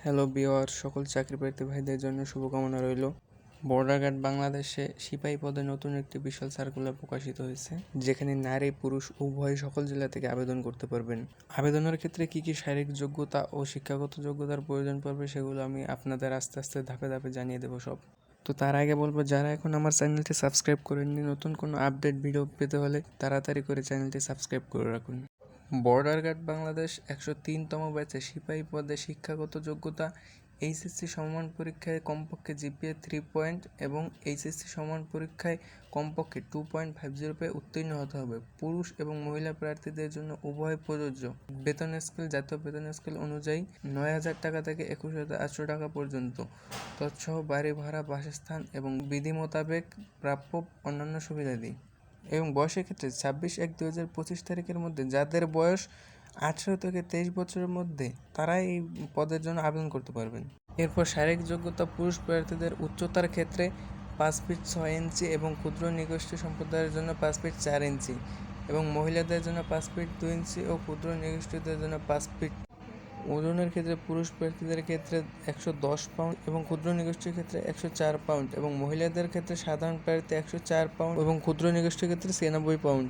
Hello viewer, সকল চাকরিপ্রার্থী ভাইদের জন্য শুভকামনা রইল। বর্ডার গার্ড বাংলাদেশে সিপাহী পদে নতুন একটি বিশাল সার্কুলার প্রকাশিত হয়েছে, যেখানে নারী পুরুষ উভয় সকল জেলা থেকে আবেদন করতে পারবেন। আবেদনের ক্ষেত্রে কী কী শারীরিক যোগ্যতা ও শিক্ষাগত যোগ্যতার প্রয়োজন পড়বে সেগুলো আমি আপনাদের আস্তে আস্তে ধাপে ধাপে জানিয়ে দেবো সব। তো তার আগে বলবো, যারা এখন আমার চ্যানেলটি সাবস্ক্রাইব করেননি, নতুন কোনো আপডেট ভিডিও পেতে হলে তাড়াতাড়ি করে চ্যানেলটি সাবস্ক্রাইব করে রাখুন। বর্ডার গার্ড বাংলাদেশ 103তম ব্যাচে সিপাহী পদে শিক্ষাগত যোগ্যতা এইচএসসি সমমান পরীক্ষায় কমপক্ষে জিপিএ 3 পয়েন্ট এবং এইচএসসি সমান পরীক্ষায় কমপক্ষে 2.50 পেয়ে উত্তীর্ণ হতে হবে। পুরুষ এবং মহিলা প্রার্থীদের জন্য উভয় প্রযোজ্য। বেতন স্কেল জাতীয় বেতন স্কেল অনুযায়ী 9,000 টাকা থেকে 21,800 টাকা পর্যন্ত, তৎসহ বাড়ি ভাড়া, বাসস্থান এবং বিধি মোতাবেক প্রাপ্য অন্যান্য সুবিধাদি। এবং বয়সের ক্ষেত্রে 26/1/2025 তারিখের মধ্যে যাদের বয়স 18 থেকে 23 বছরের মধ্যে, তারাই এই পদের জন্য আবেদন করতে পারবেন। এরপর শারীরিক যোগ্যতা: পুরুষ প্রার্থীদের উচ্চতার ক্ষেত্রে 5 ফিট 6 ইঞ্চি এবং ক্ষুদ্র নৃগোষ্ঠী সম্প্রদায়ের জন্য 5 ফিট 4 ইঞ্চি এবং মহিলাদের জন্য 5 ফিট 2 ইঞ্চি ও ক্ষুদ্র নৃগোষ্ঠীদের জন্য 5 ফিট। ওজনের ক্ষেত্রে পুরুষ প্রার্থীদের ক্ষেত্রে 110 পাউন্ড এবং ক্ষুদ্র নৃগোষ্ঠীর ক্ষেত্রে 104 পাউন্ড এবং মহিলাদের ক্ষেত্রে সাধারণ প্রার্থী 104 পাউন্ড এবং ক্ষুদ্র নৃগোষ্ঠীর ক্ষেত্রে 96 পাউন্ড।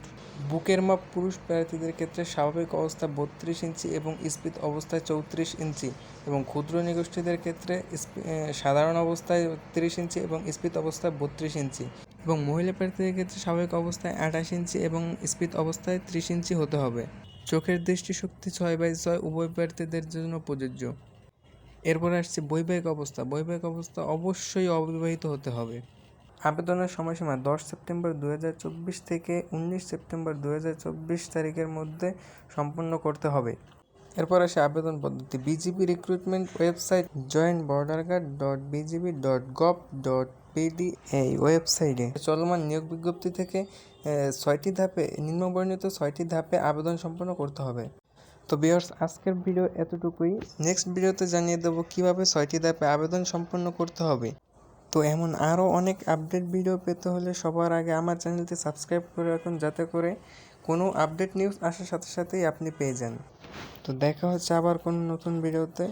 বুকের মাপ: পুরুষ প্রার্থীদের ক্ষেত্রে স্বাভাবিক অবস্থায় 32 ইঞ্চি এবং স্ফীত অবস্থায় 34 ইঞ্চি এবং ক্ষুদ্র নৃগোষ্ঠীদের ক্ষেত্রে সাধারণ অবস্থায় 30 ইঞ্চি এবং স্ফীত অবস্থায় 32 ইঞ্চি এবং মহিলা প্রার্থীদের ক্ষেত্রে স্বাভাবিক অবস্থায় 28 ইঞ্চি এবং স্ফীত অবস্থায় 30 ইঞ্চি হতে হবে। চোখের দৃষ্টিশক্তি 6/6 উভয় প্রার্থীদের জন্য প্রযোজ্য। এরপরে আসছে বৈবাহিক অবস্থা। বৈবাহিক অবস্থা অবশ্যই অবিবাহিত হতে হবে। আবেদনের সময়সীমা 10 সেপ্টেম্বর 2024 থেকে 19 সেপ্টেম্বর 2024 তারিখের মধ্যে সম্পন্ন করতে হবে। এরপর আসে আবেদন পদ্ধতি। বিজিবি রিক্রুটমেন্ট ওয়েবসাইট joinborderguard.bgb.gov.pd এই ওয়েবসাইটে চলমান নিয়োগ বিজ্ঞপ্তি থেকে 6টি ধাপে নিম্নবর্ণিত 6টি ধাপে আবেদন সম্পন্ন করতে হবে। তো ভিউয়ার্স, আজকের ভিডিও এতটুকুই। নেক্সট ভিডিওতে জানিয়ে দেবো কীভাবে 6টি ধাপে আবেদন সম্পন্ন করতে হবে। তো এমন আরও অনেক আপডেট ভিডিও পেতে হলে সবার আগে আমার চ্যানেলটি সাবস্ক্রাইব করে রাখুন, যাতে করে কোনো আপডেট নিউজ আসার সাথে সাথেই আপনি পেয়ে যান। তো দেখা হচ্ছে আবার কোনো নতুন ভিডিওতে।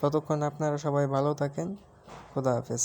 ততক্ষণ আপনারা সবাই ভালো থাকেন। খোদা হাফেজ।